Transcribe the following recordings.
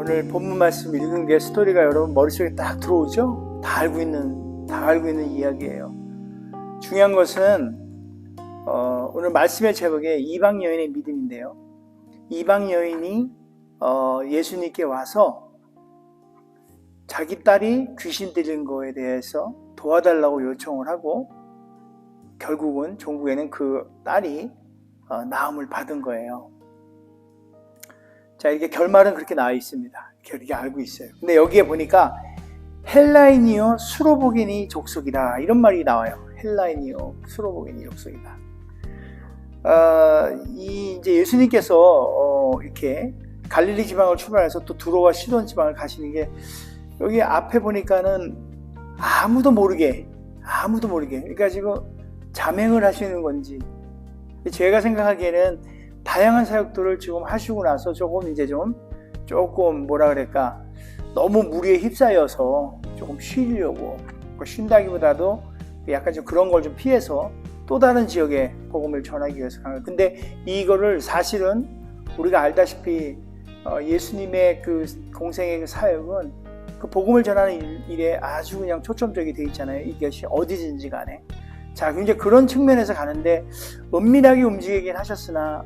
오늘 본문 말씀 읽은 게 스토리가 여러분 머릿속에 딱 들어오죠? 다 알고 있는 이야기예요. 중요한 것은 오늘 말씀의 제목이 이방 여인의 믿음인데요. 이방 여인이 예수님께 와서 자기 딸이 귀신 들린 거에 대해서 도와달라고 요청을 하고 결국은 종국에는 그 딸이 나음을 받은 거예요. 자, 이게 결말은 그렇게 나와 있습니다. 이렇게 알고 있어요. 근데 여기에 보니까 헬라인이요 수로보게니 족속이다 이런 말이 나와요. 헬라인이요 수로보게니 족속이다. 이제 예수님께서 이렇게 갈릴리 지방을 출발해서 또 두로와 시돈 지방을 가시는 게 여기 앞에 보니까는 아무도 모르게 그러니까 지금 자맹을 하시는 건지 제가 생각하기에는 다양한 사역들을 지금 하시고 나서 조금 뭐라 그럴까 너무 무리에 휩싸여서 조금 쉬려고 쉰다기보다도 약간 좀 그런 걸 좀 피해서 또 다른 지역에 복음을 전하기 위해서 가는 거예요. 근데 이거를 사실은 우리가 알다시피 예수님의 그 공생의 그 사역은 그 복음을 전하는 일에 아주 그냥 초점적이 돼 있잖아요. 이것이 어디든지 간에. 자, 이제 그런 측면에서 가는데 은밀하게 움직이긴 하셨으나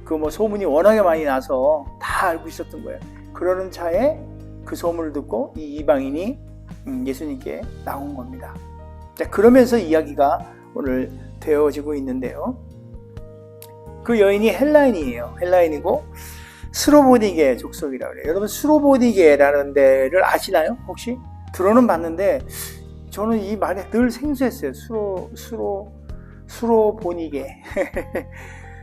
그 소문이 워낙에 많이 나서 다 알고 있었던 거예요. 그러는 차에 그 소문을 듣고 이 이방인이 예수님께 나온 겁니다. 자, 그러면서 이야기가 오늘 되어지고 있는데요. 그 여인이 헬라인이고 스로보니게 족속이라고 그래요. 여러분 스로보니게라는 데를 아시나요? 혹시? 들어는 봤는데 저는 이 말에 늘 생소했어요. 수로보니게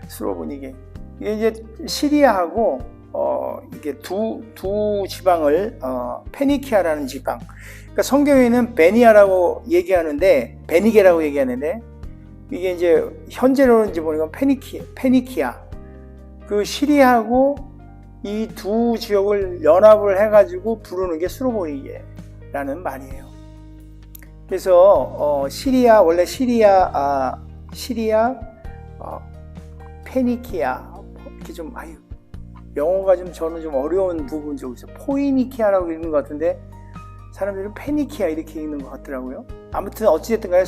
수로보니게 이게 이제 시리아하고 이게 두 지방을 페니키아라는 지방. 그러니까 성경에는 베니게라고 얘기하는데 이게 이제 현재로는 이제 보니까 페니키아. 그 시리아하고 이 두 지역을 연합을 해가지고 부르는 게 수로보니게라는 말이에요. 그래서 원래 시리아 페니키아 이렇게 좀 영어가 저는 좀 어려운 부분 좀 있어요. 포이니키아라고 읽는 것 같은데 사람들은 페니키아 이렇게 읽는 것 같더라고요. 아무튼 어찌됐든 간에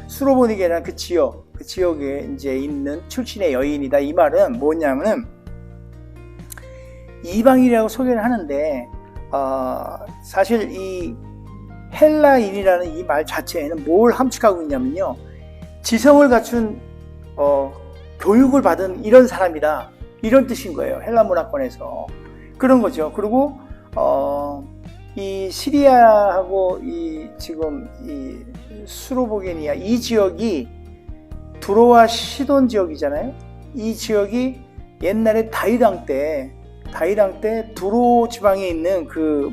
수로보니게라는 그 지역에 이제 있는 출신의 여인이다. 이 말은 뭐냐면은 이방인이라고 소개를 하는데 사실 이 헬라인이라는 이 말 자체에는 뭘 함축하고 있냐면요. 지성을 갖춘 교육을 받은 이런 사람이다. 이런 뜻인 거예요. 헬라 문화권에서. 그런 거죠. 그리고 이 시리아하고 지금 이 수로보게니아 이 지역이 두로와 시돈 지역이잖아요. 이 지역이 옛날에 다윗왕 때 두로 지방에 있는 그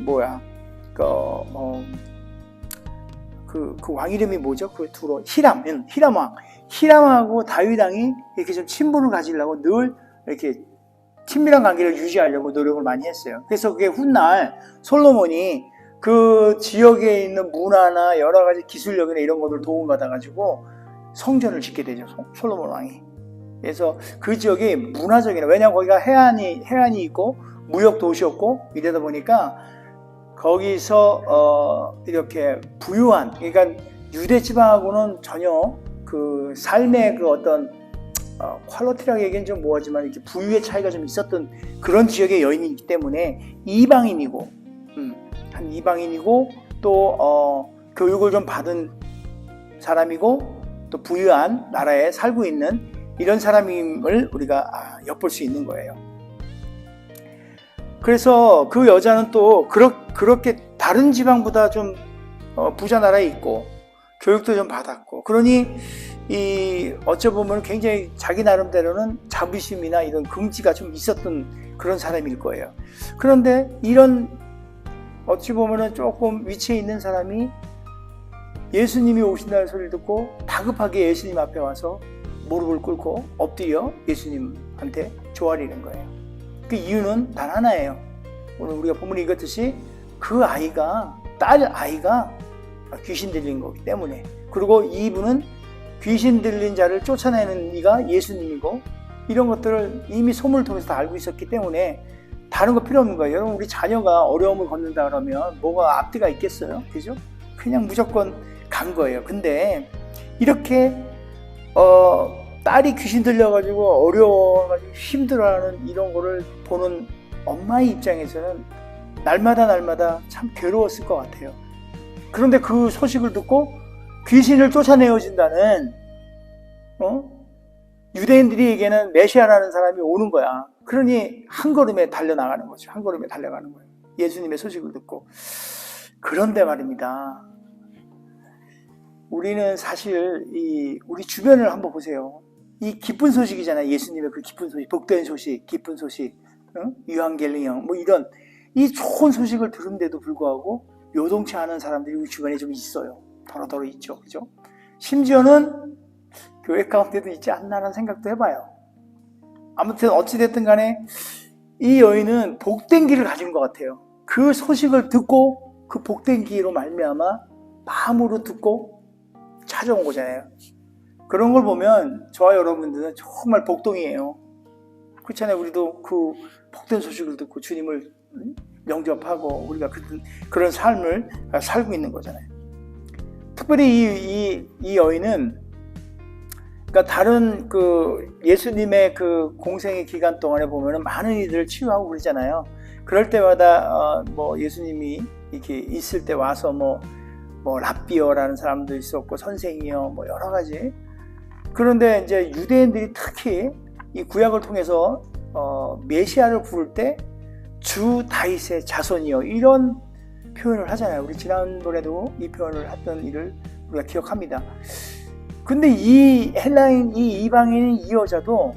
왕 이름이 뭐죠? 그 두로 히람하고 다윗왕이 이렇게 좀 친분을 가지려고 늘 이렇게 친밀한 관계를 유지하려고 노력을 많이 했어요. 그래서 그게 훗날 솔로몬이 그 지역에 있는 문화나 여러 가지 기술력이나 이런 것들 도움받아가지고 성전을 짓게 되죠. 솔로몬 왕이. 그래서 그 지역이 문화적이나 왜냐하면 거기가 해안이 있고 무역 도시였고 이러다 보니까 거기서 이렇게 부유한 그러니까 유대 지방하고는 전혀 그 삶의 그 어떤 퀄리티라고 얘기는 좀 뭐하지만 이렇게 부유의 차이가 좀 있었던 그런 지역의 여인이기 때문에 이방인이고 또 교육을 좀 받은 사람이고 또 부유한 나라에 살고 있는 이런 사람임을 우리가 엿볼 수 있는 거예요. 그래서 그 여자는 또 그렇게 다른 지방보다 좀 부자 나라에 있고 교육도 좀 받았고 그러니 어찌 보면 굉장히 자기 나름대로는 자부심이나 이런 긍지가 좀 있었던 그런 사람일 거예요. 그런데 이런 어찌 보면 조금 위치에 있는 사람이 예수님이 오신다는 소리를 듣고 다급하게 예수님 앞에 와서 무릎을 꿇고 엎드려 예수님한테 조아리는 거예요. 그 이유는 단 하나예요. 오늘 우리가 본문에 읽었듯이 그 딸 아이가 귀신 들린 거기 때문에 그리고 이분은 귀신 들린 자를 쫓아내는 이가 예수님이고 이런 것들을 이미 소문을 통해서 다 알고 있었기 때문에 다른 거 필요 없는 거예요. 여러분, 우리 자녀가 어려움을 겪는다 그러면 뭐가 앞뒤가 있겠어요? 그죠? 그냥 무조건 간 거예요. 근데 이렇게 딸이 귀신 들려가지고 어려워가지고 힘들어하는 이런 거를 보는 엄마의 입장에서는 날마다 참 괴로웠을 것 같아요. 그런데 그 소식을 듣고 귀신을 쫓아내어준다는 유대인들에게는 메시아라는 사람이 오는 거야. 그러니 한 걸음에 달려나가는 거죠. 한 걸음에 달려가는 거예요. 예수님의 소식을 듣고. 그런데 말입니다. 우리는 사실 우리 주변을 한번 보세요. 이 기쁜 소식이잖아요. 예수님의 그 기쁜 소식, 복된 소식, 기쁜 소식, 유한겔리형 뭐 이런 이 좋은 소식을 들은데도 불구하고 요동치 않은 사람들이 우리 주변에 좀 있어요. 더러더러 있죠. 그죠? 심지어는 교회 가운데도 있지 않나라는 생각도 해봐요. 아무튼 어찌됐든 간에 이 여인은 복된 길을 가진 것 같아요. 그 소식을 듣고 그 복된 길로 말미암아 마음으로 듣고 찾아온 거잖아요. 그런 걸 보면 저와 여러분들은 정말 복동이에요. 그렇잖아요. 우리도 그 복된 소식을 듣고 주님을 영접하고 우리가 그런 삶을 살고 있는 거잖아요. 특별히 이 여인은 그러니까 다른 그 예수님의 그 공생의 기간 동안에 보면은 많은 이들을 치유하고 그러잖아요. 그럴 때마다 뭐 예수님이 이렇게 있을 때 와서 뭐 랍비어라는 사람도 있었고 선생이요 뭐 여러 가지. 그런데 이제 유대인들이 특히 이 구약을 통해서 메시아를 부를 때 주 다윗의 자손이요 이런 표현을 하잖아요. 우리 지난번에도 이 표현을 했던 일을 우리가 기억합니다. 근데 이 헬라인, 이 이방인 이 여자도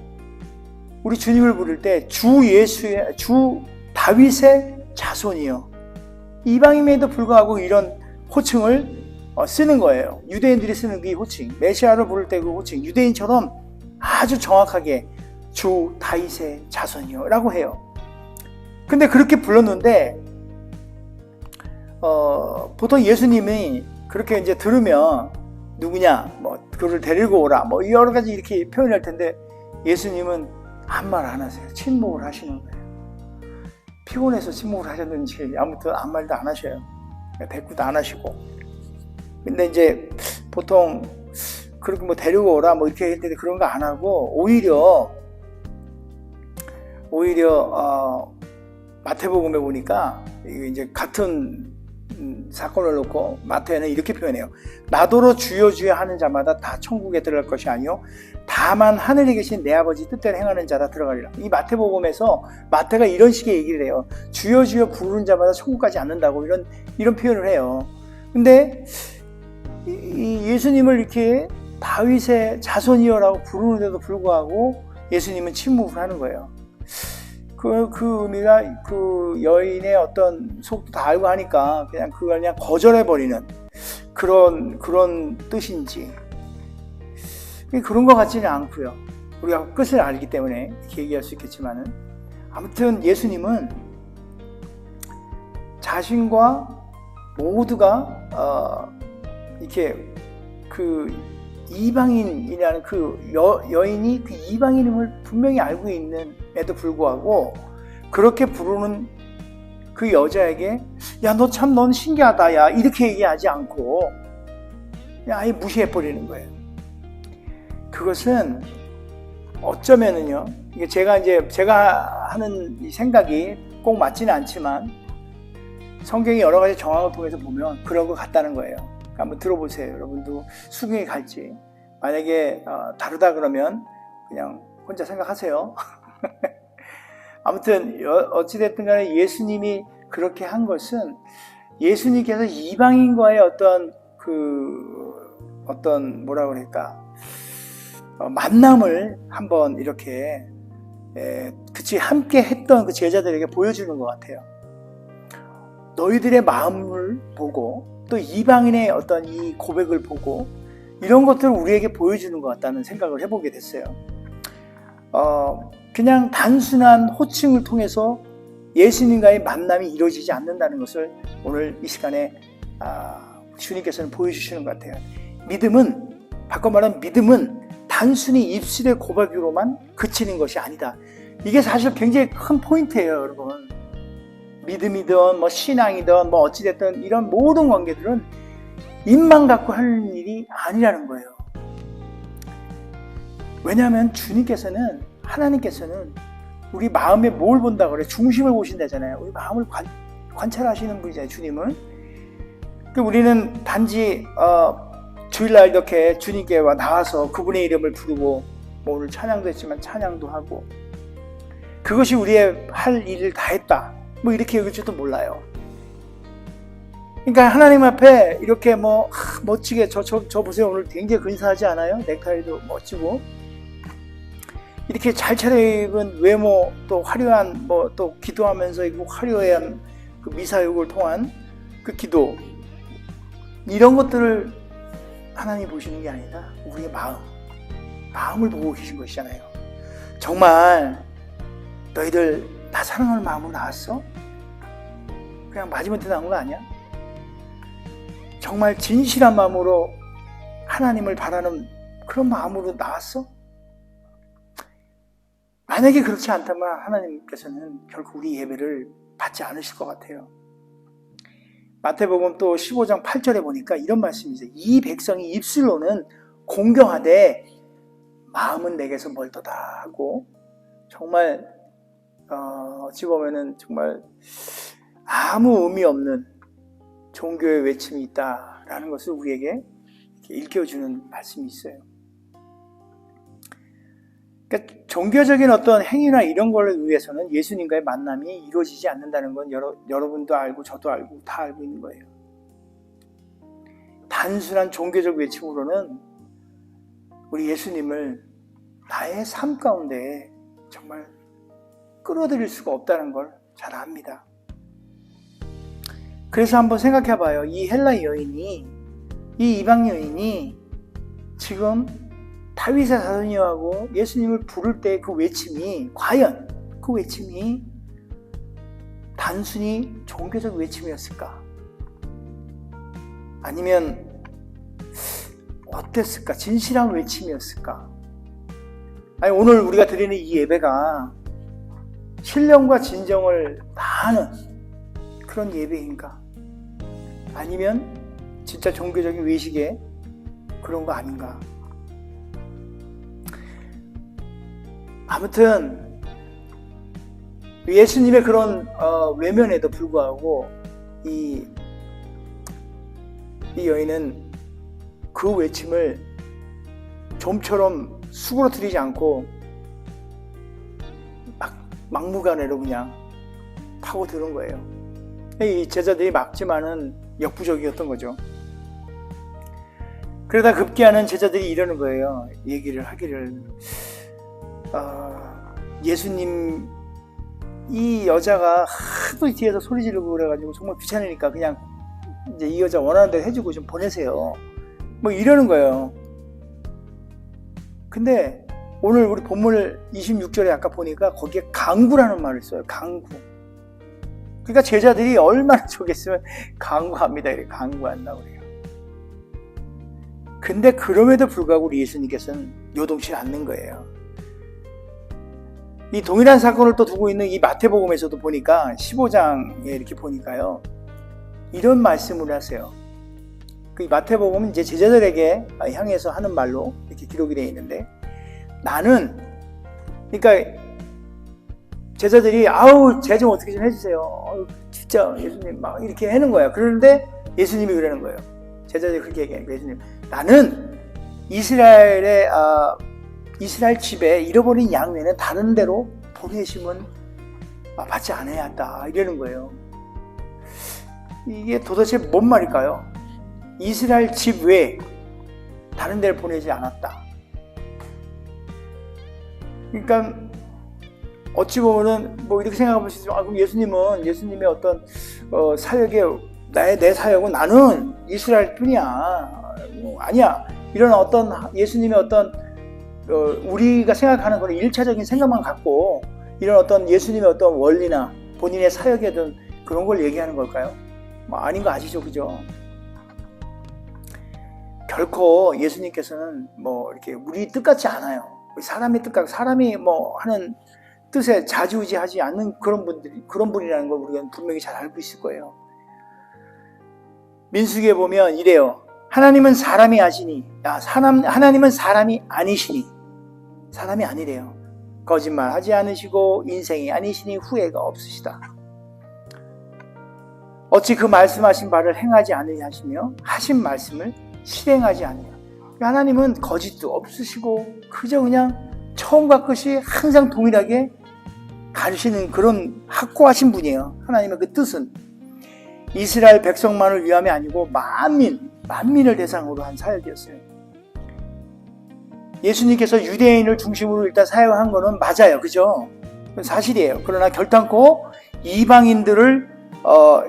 우리 주님을 부를 때 주 다윗의 자손이요. 이방인에도 불구하고 이런 호칭을 쓰는 거예요. 유대인들이 쓰는 그 호칭, 메시아를 부를 때 그 호칭, 유대인처럼 아주 정확하게 주 다윗의 자손이요 라고 해요. 근데 그렇게 불렀는데 보통 예수님이 그렇게 이제 들으면 누구냐, 뭐 그를 데리고 오라, 뭐 여러 가지 이렇게 표현할 텐데 예수님은 아무 말 안 하세요. 침묵을 하시는 거예요. 피곤해서 침묵을 하셨는지 아무튼 아무 말도 안 하셔요. 대꾸도 안 하시고. 근데 이제 보통 그렇게 뭐 데리고 오라 뭐 이렇게 했는데 그런 거 안 하고 오히려 마태복음에 보니까 이제 같은 사건을 놓고 마태는 이렇게 표현해요. 나더러 주여 주여 하는 자마다 다 천국에 들어갈 것이 아니요 다만 하늘에 계신 내 아버지 뜻대로 행하는 자다 들어가리라. 이 마태복음에서 마태가 이런 식의 얘기를 해요. 주여 주여 부르는 자마다 천국 가지 않는다고 이런 표현을 해요. 근데 이 예수님을 이렇게 다윗의 자손이여라고 부르는데도 불구하고 예수님은 침묵을 하는 거예요. 그 의미가 그 여인의 어떤 속도 다 알고 하니까 그걸 그냥 거절해버리는 그런 뜻인지 그런 것 같지는 않고요. 우리가 끝을 알기 때문에 이렇게 얘기할 수 있겠지만은 아무튼 예수님은 자신과 모두가 이렇게 그 이방인이라는 그 여인이 그 이방인임을 분명히 알고 있는에도 불구하고 그렇게 부르는 그 여자에게 야, 넌 신기하다 야 이렇게 얘기하지 않고 그냥 아예 무시해버리는 거예요. 그것은 어쩌면은요, 이게 제가 하는 이 생각이 꼭 맞지는 않지만 성경의 여러 가지 정황을 통해서 보면 그런 것 같다는 거예요. 한번 들어보세요. 여러분도 수경에 갈지 만약에 다르다 그러면 그냥 혼자 생각하세요. 아무튼 어찌됐든 간에 예수님이 그렇게 한 것은 예수님께서 이방인과의 어떤 뭐라 그럴까 만남을 한번 이렇게 함께 했던 그 제자들에게 보여주는 것 같아요. 너희들의 마음을 보고 또 이방인의 어떤 이 고백을 보고 이런 것들을 우리에게 보여주는 것 같다는 생각을 해보게 됐어요. 그냥 단순한 호칭을 통해서 예수님과의 만남이 이루어지지 않는다는 것을 오늘 이 시간에 주님께서는 보여주시는 것 같아요. 바꿔 말하면 믿음은 단순히 입술의 고백으로만 그치는 것이 아니다. 이게 사실 굉장히 큰 포인트예요, 여러분. 믿음이든 뭐 신앙이든 뭐 어찌됐든 이런 모든 관계들은 입만 갖고 하는 일이 아니라는 거예요. 왜냐하면 주님께서는, 하나님께서는 우리 마음에 뭘 본다고 그래? 중심을 보신다잖아요. 우리 마음을 관찰하시는 분이잖아요, 주님은. 우리는 단지 주일날 이렇게 주님께 나와서 그분의 이름을 부르고, 뭐 오늘 찬양도 했지만 찬양도 하고, 그것이 우리의 할 일을 다 했다, 뭐 이렇게 여길지도 몰라요. 그러니까 하나님 앞에 이렇게 뭐 멋지게 저 보세요. 오늘 굉장히 근사하지 않아요? 넥타이도 멋지고, 이렇게 잘 차려입은 외모, 또 화려한 뭐 또 기도하면서 이 화려한 그 미사역을 통한 그 기도, 이런 것들을 하나님 보시는 게 아니라 우리의 마음을 보고 계신 것이잖아요. 정말 너희들 나 사랑하는 마음으로 나왔어? 그냥 마지못해 나온 거 아니야? 정말 진실한 마음으로 하나님을 바라는 그런 마음으로 나왔어? 만약에 그렇지 않다면 하나님께서는 결코 우리 예배를 받지 않으실 것 같아요. 마태복음 또 15장 8절에 보니까 이런 말씀이죠. 이 백성이 입술로는 공경하되 마음은 내게서 멀도다 하고, 정말 어찌 보면은 정말 아무 의미 없는 종교의 외침이 있다라는 것을 우리에게 일깨워주는 말씀이 있어요. 그러니까 종교적인 어떤 행위나 이런 걸 위해서는 예수님과의 만남이 이루어지지 않는다는 건 여러분도 알고 저도 알고 다 알고 있는 거예요. 단순한 종교적 외침으로는 우리 예수님을 나의 삶 가운데 정말 끌어들일 수가 없다는 걸 잘 압니다. 그래서 한번 생각해 봐요. 이 헬라 여인이, 이 이방 여인이 지금 다윗의 자손이라고 예수님을 부를 때 그 외침이, 과연 그 외침이 단순히 종교적 외침이었을까? 아니면 어땠을까? 진실한 외침이었을까? 아니, 오늘 우리가 드리는 이 예배가 신령과 진정을 다하는 그런 예배인가? 아니면 진짜 종교적인 외식에 그런 거 아닌가? 아무튼 예수님의 그런 외면에도 불구하고 이 여인은 그 외침을 좀처럼 수그러뜨리지 않고 막무가내로 그냥 파고드는 거예요. 이 제자들이 막지만은 역부족이었던 거죠. 그러다 급기야는 제자들이 이러는 거예요. 얘기를 하기를, 예수님, 이 여자가 하도 뒤에서 소리 지르고 그래가지고 정말 귀찮으니까 그냥 이제 이 여자 원하는 대로 해주고 좀 보내세요, 뭐 이러는 거예요. 근데 오늘 우리 본문 26절에 아까 보니까 거기에 강구라는 말을 써요. 강구. 그러니까 제자들이 얼마나 좋겠으면 강구합니다. 이렇게 강구한다고 그래요. 근데 그럼에도 불구하고 우리 예수님께서는 요동치 않는 거예요. 이 동일한 사건을 또 두고 있는 이 마태복음에서도 보니까 15장에 이렇게 보니까요, 이런 말씀을 하세요. 그 마태복음은 이제 제자들에게 향해서 하는 말로 이렇게 기록이 되어 있는데, 나는, 그러니까 제자들이 아우 제 좀 어떻게 좀 해주세요, 진짜 예수님 막 이렇게 하는 거야. 그런데 예수님이 그러는 거예요. 제자들이 그렇게 얘기하니까 예수님, 나는 이스라엘 집에 잃어버린 양 외에는 다른 데로 보내심은 받지 않아야 한다, 이러는 거예요. 이게 도대체 뭔 말일까요? 이스라엘 집 외에 다른 데를 보내지 않았다. 그러니까 어찌 보면은 뭐 이렇게 생각해 볼 수 있지만, 그럼 예수님의 어떤 사역에, 내 사역은 나는 이스라엘 뿐이야, 아니야, 이런 어떤 예수님의 어떤 우리가 생각하는 그런 1차적인 생각만 갖고 이런 어떤 예수님의 어떤 원리나 본인의 사역에 대한 그런 걸 얘기하는 걸까요? 뭐 아닌 거 아시죠, 그죠? 결코 예수님께서는 뭐 이렇게 우리 뜻 같지 않아요. 사람의 뜻 같고, 사람이 뭐 하는 뜻에 좌지우지하지 않는 그런 분이라는 걸 우리가 분명히 잘 알고 있을 거예요. 민수기에 보면 이래요. 하나님은 사람이 아시니, 하나님은 사람이 아니시니, 사람이 아니래요. 거짓말하지 않으시고 인생이 아니시니 후회가 없으시다. 어찌 그 말씀하신 바를 행하지 않으시며 하신 말씀을 실행하지 않으냐. 하나님은 거짓도 없으시고 그저 그냥 처음과 끝이 항상 동일하게 가르치는 그런 확고하신 분이에요. 하나님의 그 뜻은 이스라엘 백성만을 위함이 아니고 만민을 대상으로 한 사역이었어요. 예수님께서 유대인을 중심으로 일단 사역한 거는 맞아요. 그죠? 그건 사실이에요. 그러나 결단코 이방인들을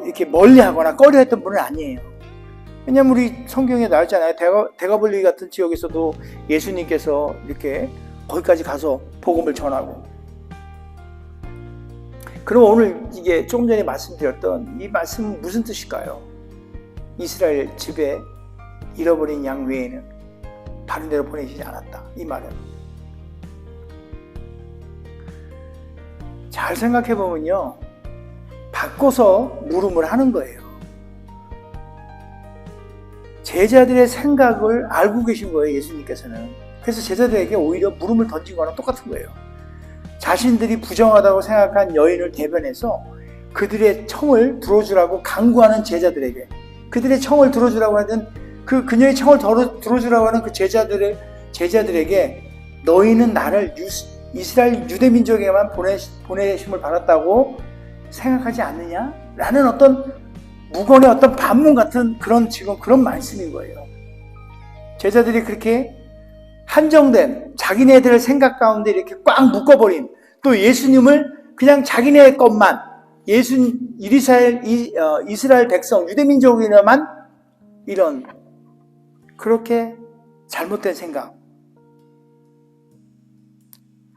이렇게 멀리하거나 꺼려했던 분은 아니에요. 왜냐면 우리 성경에 나왔잖아요. 데가볼리 같은 지역에서도 예수님께서 이렇게 거기까지 가서 복음을 전하고. 그럼 오늘 이게 조금 전에 말씀드렸던 이 말씀은 무슨 뜻일까요? 이스라엘 집에 잃어버린 양 외에는 다른 데로 보내시지 않았다. 이 말은. 잘 생각해 보면요. 바꿔서 물음을 하는 거예요. 제자들의 생각을 알고 계신 거예요. 예수님께서는. 그래서 제자들에게 오히려 물음을 던진 거랑 똑같은 거예요. 자신들이 부정하다고 생각한 여인을 대변해서 그들의 청을 들어주라고 강구하는 제자들에게, 그들의 청을 들어주라고 하는 그녀의 청을 들어주라고 하는 그 제자들에게 너희는 나를 이스라엘 유대민족에게만 보내심을 받았다고 생각하지 않느냐? 라는 어떤 무건의 어떤 반문 같은 지금 그런 말씀인 거예요. 제자들이 그렇게 한정된 자기네들의 생각 가운데 이렇게 꽉 묶어버린, 또 예수님을 그냥 자기네 것만, 이스라엘 백성, 유대민족이나만 이런 그렇게 잘못된 생각,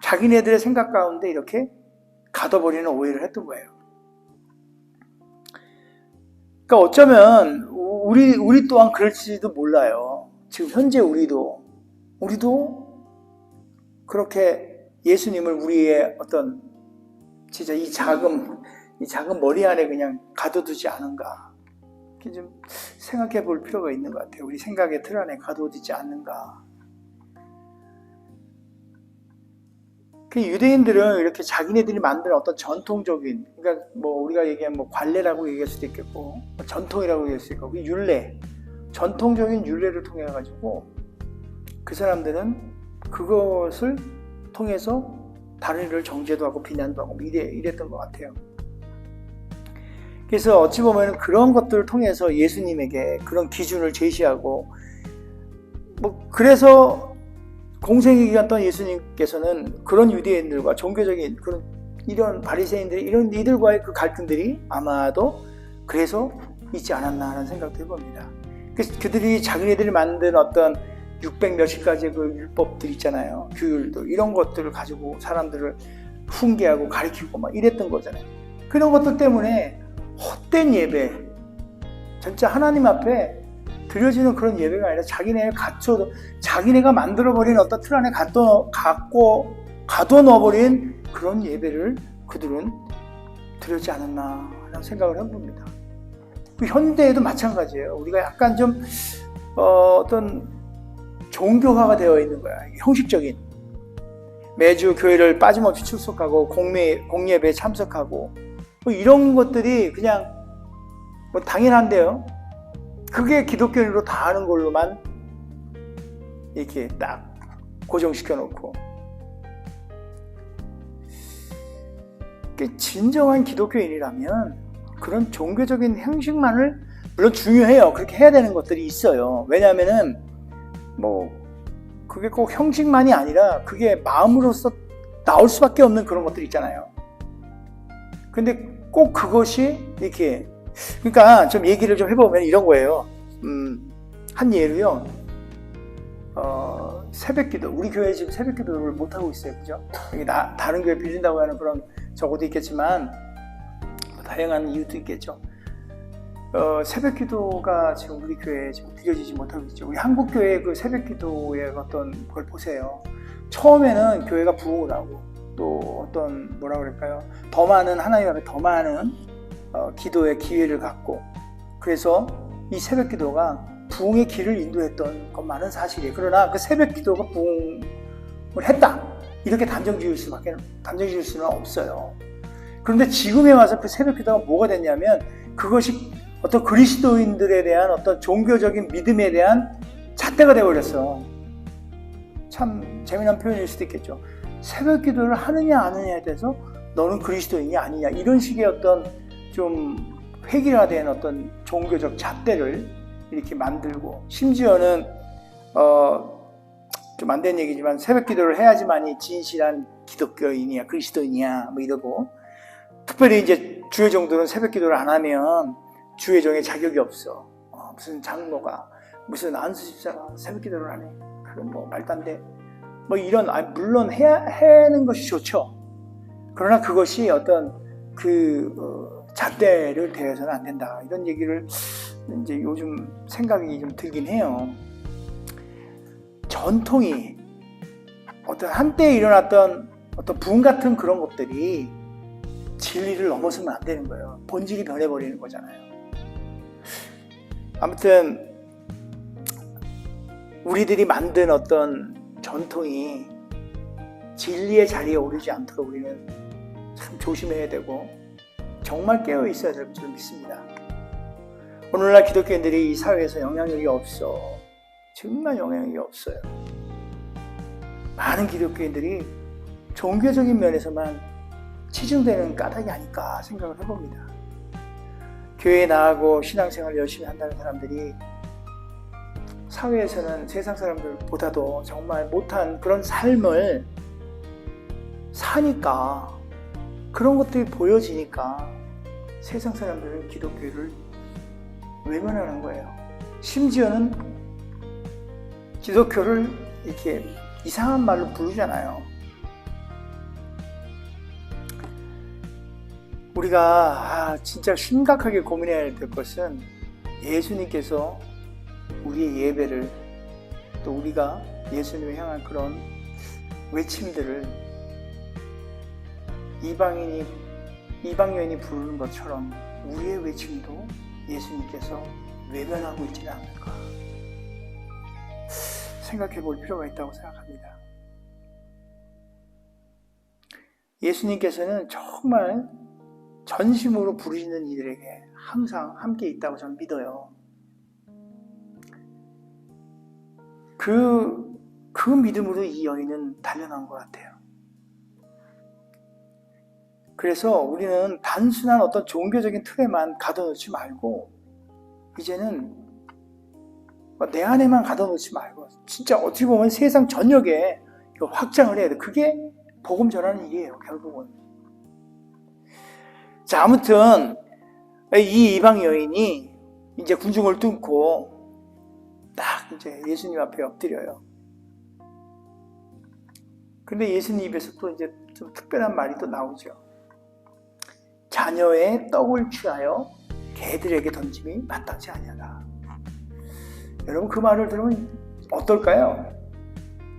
자기네들의 생각 가운데 이렇게 가둬버리는 오해를 했던 거예요. 그러니까 어쩌면 우리 또한 그럴지도 몰라요. 지금 현재 우리도 그렇게 예수님을 우리의 어떤 진짜 이 작은 머리 안에 그냥 가둬두지 않은가. 이렇게 좀 생각해 볼 필요가 있는 것 같아요. 우리 생각의 틀 안에 가둬두지 않는가. 그 유대인들은 이렇게 자기네들이 만든 어떤 전통적인, 그러니까 뭐 우리가 얘기하면 관례라고 얘기할 수도 있겠고, 전통이라고 얘기할 수도 있고, 윤례, 전통적인 윤례를 통해 가지고 그 사람들은 그것을 통해서 다른 이를 정죄도 하고 비난도 하고 이랬던 것 같아요. 그래서 어찌 보면 그런 것들을 통해서 예수님에게 그런 기준을 제시하고, 뭐 그래서 공생의 기간 동안 예수님께서는 그런 유대인들과 종교적인 그런 이런 바리새인들이 이런 이들과의 그 갈등들이 아마도 그래서 있지 않았나 하는 생각도 해봅니다. 그들이 자기네들이 만든 어떤 600 몇십 가지의 그 율법들 있잖아요. 규율들, 이런 것들을 가지고 사람들을 훈계하고 가르치고 막 이랬던 거잖아요. 그런 것들 때문에 헛된 예배, 진짜 하나님 앞에 드려지는 그런 예배가 아니라 자기네가 만들어버린 어떤 틀 안에 가둬넣어버린 그런 예배를 그들은 드렸지 않았나 하는 생각을 해봅니다. 현대에도 마찬가지예요. 우리가 약간 좀 어떤 종교화가 되어 있는 거야. 형식적인. 매주 교회를 빠짐없이 출석하고 공예배에 참석하고 뭐 이런 것들이 그냥 뭐 당연한데요. 그게 기독교인으로 다 하는 걸로만 이렇게 딱 고정시켜 놓고, 진정한 기독교인이라면 그런 종교적인 형식만을, 물론 중요해요. 그렇게 해야 되는 것들이 있어요. 왜냐하면은 뭐 그게 꼭 형식만이 아니라 그게 마음으로서 나올 수밖에 없는 그런 것들이 있잖아요. 근데 꼭 그것이 이렇게, 그러니까 좀 얘기를 좀 해보면 이런 거예요. 한 예로요. 새벽기도, 우리 교회 지금 새벽기도를 못 하고 있어요, 그죠? 여기 다른 교회 빌린다고 하는 그런 적어도 있겠지만 다양한 이유도 있겠죠. 새벽기도가 지금 우리 교회에 지금 드려지지 못하고 있죠. 우리 한국교회 그 새벽기도의 어떤 걸 보세요. 처음에는 교회가 부흥을 하고 또 어떤 뭐라 그럴까요? 더 많은 하나님 앞에 더 많은 기도의 기회를 갖고 그래서 이 새벽 기도가 부흥의 길을 인도했던 것만은 사실이에요. 그러나 그 새벽 기도가 부흥을 했다 이렇게 단정 지을 수는 없어요. 그런데 지금에 와서 그 새벽 기도가 뭐가 됐냐면 그것이 어떤 그리스도인들에 대한 어떤 종교적인 믿음에 대한 잣대가 되어버렸어. 참 재미난 표현일 수도 있겠죠. 새벽 기도를 하느냐 안 하느냐에 대해서 너는 그리스도인이 아니냐 이런 식의 어떤 좀 획일화된 어떤 종교적 잣대를 이렇게 만들고 심지어는 좀 안 된 얘기지만 새벽 기도를 해야지만이 진실한 기독교인이야 그리스도인이야 뭐 이러고 특별히 이제 주의 종들은 새벽 기도를 안 하면 주의 종의 자격이 없어. 무슨 장로가 무슨 안수집사가 새벽 기도를 안 해. 그건 뭐 말도 안 돼. 뭐 이런 물론 해는 것이 좋죠. 그러나 그것이 어떤 잣대를 대해서는 안 된다. 이런 얘기를 이제 요즘 생각이 좀 들긴 해요. 전통이 어떤 한때에 일어났던 어떤 부흥 같은 그런 것들이 진리를 넘어서면 안 되는 거예요. 본질이 변해버리는 거잖아요. 아무튼 우리들이 만든 어떤 전통이 진리의 자리에 오르지 않도록 우리는 참 조심해야 되고 정말 깨어 있어야 될 줄 믿습니다. 오늘날 기독교인들이 이 사회에서 영향력이 없어. 정말 영향력이 없어요. 많은 기독교인들이 종교적인 면에서만 치중되는 까닭이 아닐까 생각을 해봅니다. 교회에 나가고 신앙생활을 열심히 한다는 사람들이 사회에서는 세상 사람들보다도 정말 못한 그런 삶을 사니까 그런 것들이 보여지니까 세상 사람들은 기독교를 외면하는 거예요. 심지어는 기독교를 이렇게 이상한 말로 부르잖아요. 우리가 진짜 심각하게 고민해야 될 것은 예수님께서 우리의 예배를 또 우리가 예수님을 향한 그런 외침들을 이방 여인이 부르는 것처럼 우리의 외침도 예수님께서 외면하고 있지는 않을까 생각해 볼 필요가 있다고 생각합니다. 예수님께서는 정말 전심으로 부르시는 이들에게 항상 함께 있다고 저는 믿어요. 그 믿음으로 이 여인은 단련한 것 같아요. 그래서 우리는 단순한 어떤 종교적인 틀에만 가둬놓지 말고 이제는 내 안에만 가둬놓지 말고 진짜 어떻게 보면 세상 전역에 확장을 해야 돼. 그게 복음 전하는 일이에요, 결국은. 자, 아무튼 이 이방 여인이 이제 군중을 뚫고 딱 이제 예수님 앞에 엎드려요. 근데 예수님 입에서 또 이제 좀 특별한 말이 또 나오죠. 자녀의 떡을 취하여 개들에게 던짐이 마땅치 아니하다. 여러분 그 말을 들으면 어떨까요?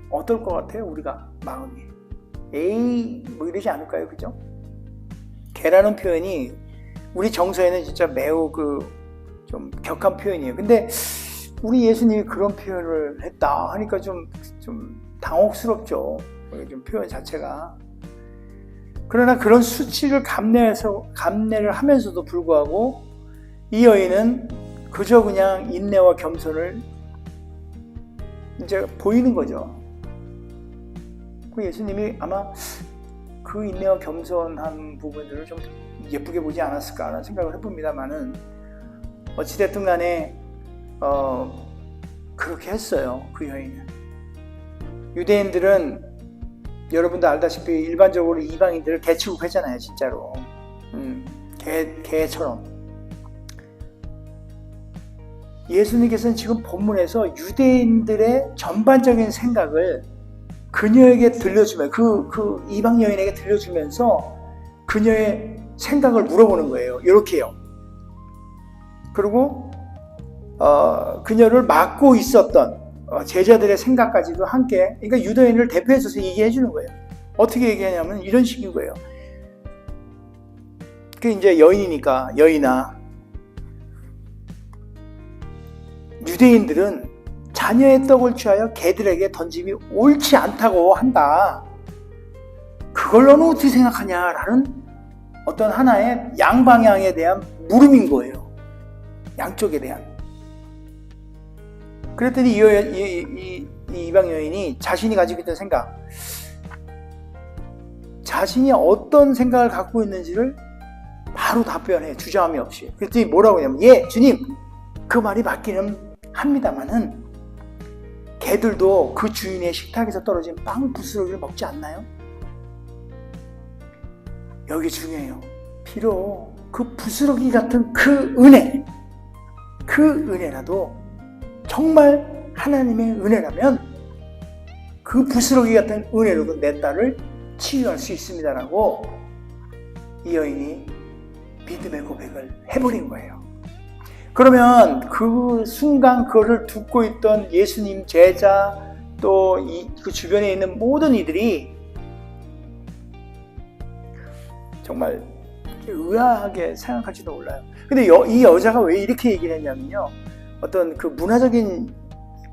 어떨 것 같아요? 우리가 마음이 에이 뭐 이러지 않을까요? 그죠? 개라는 표현이 우리 정서에는 진짜 매우 좀 격한 표현이에요. 근데 우리 예수님이 그런 표현을 했다 하니까 좀 당혹스럽죠. 좀 표현 자체가. 그러나 그런 수치를 감내를 하면서도 불구하고 이 여인은 그저 그냥 인내와 겸손을 이제 보이는 거죠. 그 예수님이 아마 그 인내와 겸손한 부분들을 좀 예쁘게 보지 않았을까라는 생각을 해봅니다만은 어찌됐든 간에 그렇게 했어요. 그 여인은. 유대인들은 여러분도 알다시피 일반적으로 이방인들을 개 취급했잖아요. 진짜로. 개처럼. 예수님께서는 지금 본문에서 유대인들의 전반적인 생각을 그녀에게 들려주면 그 이방 여인에게 들려주면서 그녀의 생각을 물어보는 거예요. 이렇게요. 그리고 그녀를 맡고 있었던 제자들의 생각까지도 함께, 그러니까 유대인을 대표해서 얘기해 주는 거예요. 어떻게 얘기하냐면 이런 식인 거예요. 그 이제 여인이니까, 여인아, 유대인들은 자녀의 떡을 취하여 개들에게 던짐이 옳지 않다고 한다. 그걸 너는 어떻게 생각하냐라는 어떤 하나의 양방향에 대한 물음인 거예요. 양쪽에 대한. 그랬더니 이 이방 여인이 자신이 가지고 있던 생각, 자신이 어떤 생각을 갖고 있는지를 바로 답변해, 주저함이 없이. 그랬더니 뭐라고 하냐면, 예, 주님, 그 말이 맞기는 합니다만은 개들도 그 주인의 식탁에서 떨어진 빵 부스러기를 먹지 않나요? 여기 중요해요. 비록 그 부스러기 같은 그 은혜라도 정말 하나님의 은혜라면 그 부스러기 같은 은혜로도 내 딸을 치유할 수 있습니다라고 이 여인이 믿음의 고백을 해버린 거예요. 그러면 그 순간 그거를 듣고 있던 예수님 제자 또 그 주변에 있는 모든 이들이 정말 의아하게 생각할지도 몰라요. 근데 이 여자가 왜 이렇게 얘기를 했냐면요, 어떤 그 문화적인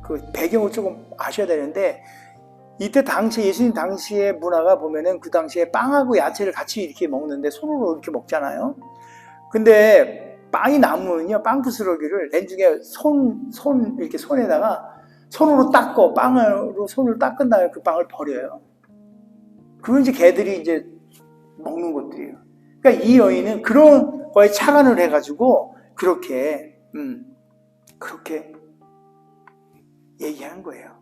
그 배경을 조금 아셔야 되는데, 이때 당시 예수님 당시의 문화가 보면은 그 당시에 빵하고 야채를 같이 이렇게 먹는데 손으로 이렇게 먹잖아요. 근데 빵이 남으면요, 빵 부스러기를 렌중에 이렇게 손에다가 손으로 닦고 빵으로 손을 닦은 다음에 그 빵을 버려요. 그건 이제 개들이 이제 먹는 것들이에요. 그러니까 이 여인은 그런 거에 착안을 해가지고 그렇게 얘기하는 거예요.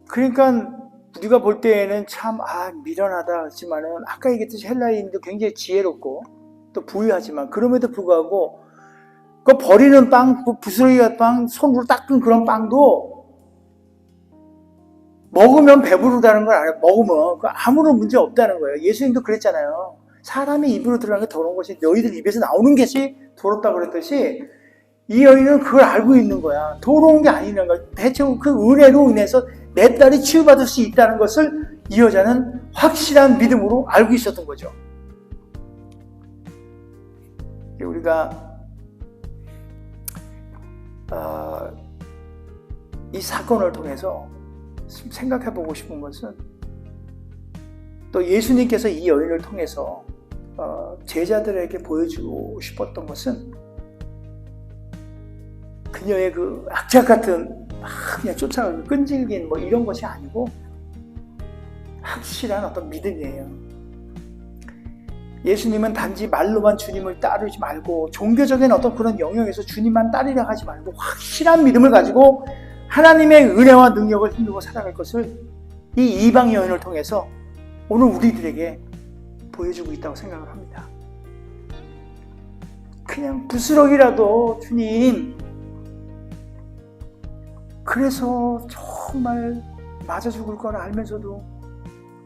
그러니까 우리가 볼 때에는 참 미련하다 하지만은, 아까 얘기했듯이 헬라인도 굉장히 지혜롭고 또 부유하지만, 그럼에도 불구하고 그 버리는 빵, 그 부스러기 같은 빵, 손으로 닦은 그런 빵도 먹으면 배부르다는 걸 알아요. 먹으면 아무런 문제 없다는 거예요. 예수님도 그랬잖아요. 사람의 입으로 들어가는 게 더러운 것이 너희들 입에서 나오는 것이 더럽다고 그랬듯이, 이 여인은 그걸 알고 있는 거야. 더러운 게 아니라는 거야. 대체 그 은혜로 인해서 내 딸이 치유받을 수 있다는 것을 이 여자는 확실한 믿음으로 알고 있었던 거죠. 우리가 이 사건을 통해서 생각해 보고 싶은 것은, 또 예수님께서 이 여인을 통해서 제자들에게 보여주고 싶었던 것은, 그녀의 그 악착 같은 그냥 쫓아가고 끈질긴 뭐 이런 것이 아니고 확실한 어떤 믿음이에요. 예수님은 단지 말로만 주님을 따르지 말고, 종교적인 어떤 그런 영역에서 주님만 따르려 하지 말고, 확실한 믿음을 가지고 하나님의 은혜와 능력을 힘입고 살아갈 것을 이 이방 여인을 통해서 오늘 우리들에게 보여주고 있다고 생각을 합니다. 그냥 부스러기라도 주님, 그래서 정말 맞아 죽을 걸 알면서도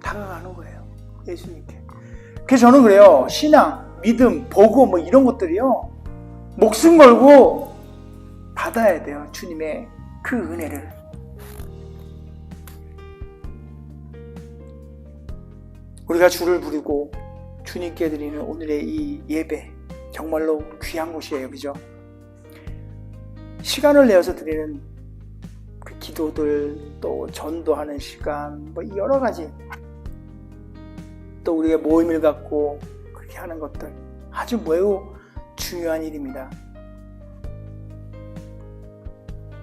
다가가는 거예요, 예수님께. 그래서 저는 그래요. 신앙, 믿음, 보고 뭐 이런 것들이요, 목숨 걸고 받아야 돼요, 주님의 그 은혜를. 우리가 주를 부르고 주님께 드리는 오늘의 이 예배, 정말로 귀한 곳이에요, 그죠? 시간을 내어서 드리는 그 기도들, 또 전도하는 시간, 뭐 여러 가지, 또 우리가 모임을 갖고 그렇게 하는 것들, 아주 매우 중요한 일입니다.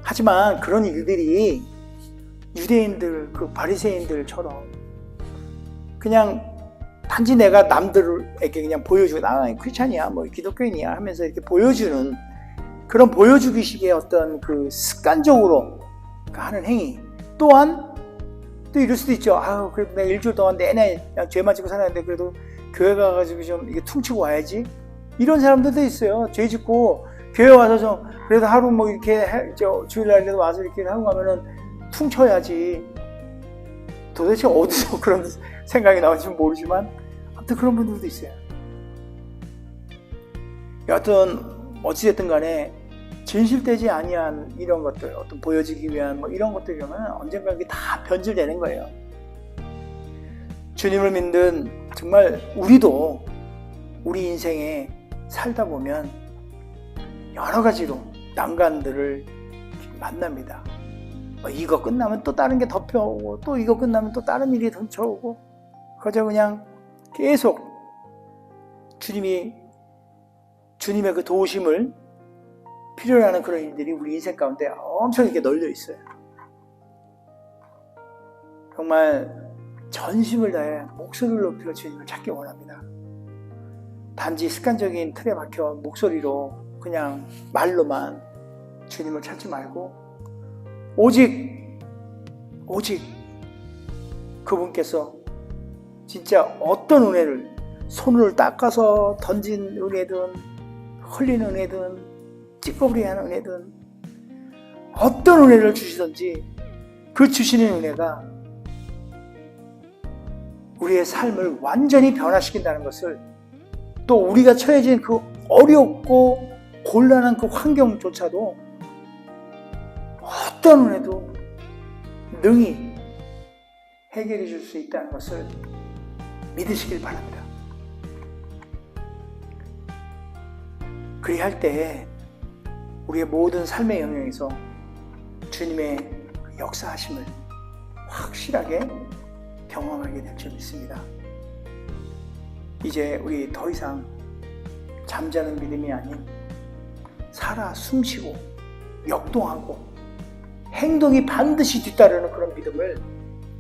하지만 그런 일들이 유대인들, 그 바리새인들처럼 그냥 단지 내가 남들에게 그냥 보여주고, 나 크리스찬이야, 뭐 기독교인이야 하면서 이렇게 보여주는 그런 보여주기식의 어떤 그 습관적으로 하는 행위, 또한 또 이럴 수도 있죠. 그래도 내가 일주일 동안 내내 그냥 죄만 짓고 살았는데 그래도 교회 가가지고 좀 이게 퉁치고 와야지, 이런 사람들도 있어요. 죄 짓고 교회 와서 좀 그래도 하루 뭐 이렇게 주일날에도 와서 이렇게 하고 가면은 퉁쳐야지. 도대체 어디서 그런 생각이 나오는지 모르지만 아무튼 그런 분들도 있어요. 여하튼 어찌됐든 간에 진실되지 아니한 이런 것들, 어떤 보여지기 위한 뭐 이런 것들이면 언젠가 이게 다 변질되는 거예요. 주님을 믿는 정말 우리도 우리 인생에 살다 보면 여러 가지로 난관들을 만납니다. 이거 끝나면 또 다른 게 덮여오고, 또 이거 끝나면 또 다른 일이 덮쳐오고, 그저 그냥 계속 주님의 그 도우심을 필요로 하는 그런 일들이 우리 인생 가운데 엄청 이렇게 널려 있어요. 정말 전심을 다해 목소리를 높여 주님을 찾기 원합니다. 단지 습관적인 틀에 박혀 목소리로 그냥 말로만 주님을 찾지 말고 오직 그분께서 진짜 어떤 은혜를, 손을 닦아서 던진 은혜든 흘린 은혜든 찌꺼부리하는 은혜든 어떤 은혜를 주시든지 그 주시는 은혜가 우리의 삶을 완전히 변화시킨다는 것을, 또 우리가 처해진 그 어렵고 곤란한 그 환경조차도 어떤 은혜도 능히 해결해 줄 수 있다는 것을 믿으시길 바랍니다. 그리할 때 우리의 모든 삶의 영역에서 주님의 역사하심을 확실하게 경험하게 될 줄 믿습니다. 이제 우리 더 이상 잠자는 믿음이 아닌 살아 숨쉬고 역동하고 행동이 반드시 뒤따르는 그런 믿음을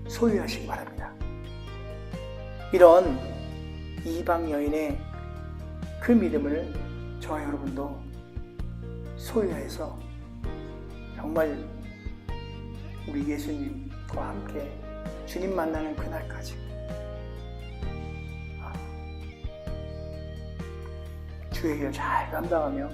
소유하시기 바랍니다. 이런 이방 여인의 그 믿음을 저와 여러분도 소유해서 정말 우리 예수님과 함께 주님 만나는 그날까지 주의 길 잘 감당하며